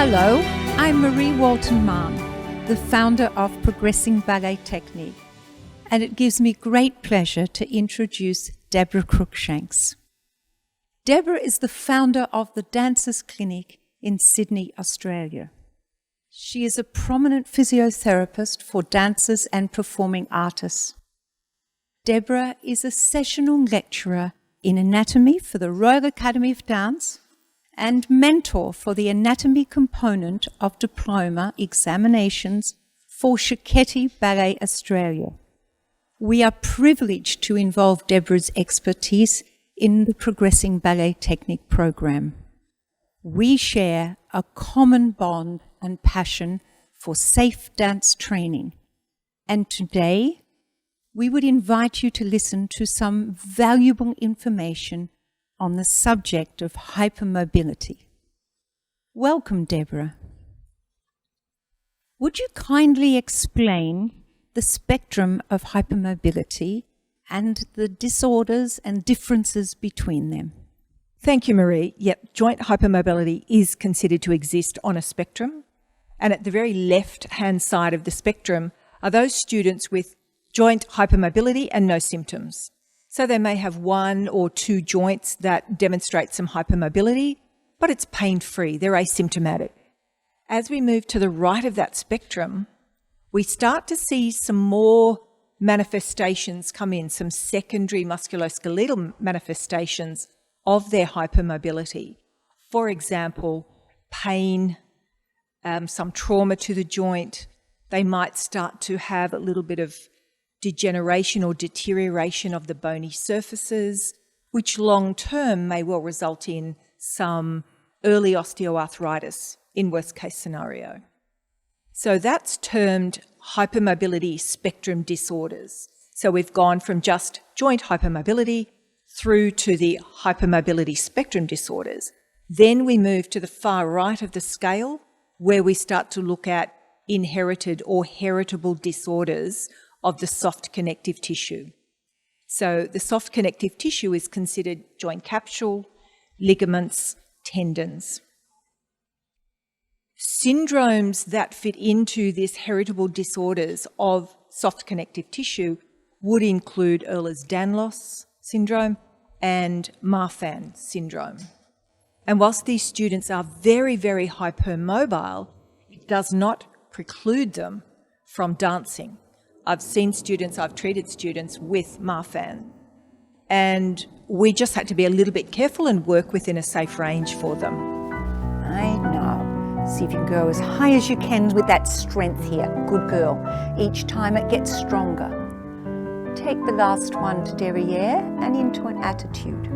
Hello, I'm Marie Walton-Mahon, the founder of Progressing Ballet Technique, and it gives me great pleasure to introduce Debra Crookshanks. Debra is the founder of the Dancers Clinic in Sydney, Australia. She is a prominent physiotherapist for dancers and performing artists. Debra is a sessional lecturer in anatomy for the Royal Academy of Dance and mentor for the anatomy component of diploma examinations for Cecchetti Ballet Australia. We are privileged to involve Debra's expertise in the Progressing Ballet Technique program. We share a common bond and passion for safe dance training, and today we would invite you to listen to some valuable information on the subject of hypermobility. Welcome, Debra. Would you kindly explain the spectrum of hypermobility and the disorders and differences between them? Thank you, Marie. Yep, joint hypermobility is considered to exist on a spectrum, and at the very left-hand side of the spectrum are those students with joint hypermobility and no symptoms. So they may have one or two joints that demonstrate some hypermobility, but it's pain-free, they're asymptomatic. As we move to the right of that spectrum, we start to see some more manifestations come in, some secondary musculoskeletal manifestations of their hypermobility. For example, pain, some trauma to the joint. They might start to have a little bit of degeneration or deterioration of the bony surfaces, which long-term may well result in some early osteoarthritis in worst-case scenario. So that's termed hypermobility spectrum disorders. So we've gone from just joint hypermobility through to the hypermobility spectrum disorders. Then we move to the far right of the scale, where we start to look at inherited or heritable disorders of the soft connective tissue. So the soft connective tissue is considered joint capsule, ligaments, tendons. Syndromes that fit into these heritable disorders of soft connective tissue would include Ehlers-Danlos syndrome and Marfan syndrome. And whilst these students are very, very hypermobile, it does not preclude them from dancing. I've treated students with Marfan, and we just had to be a little bit careful and work within a safe range for them. I know. See if you can go as high as you can with that strength here. Good girl. Each time it gets stronger. Take the last one to derriere and into an attitude.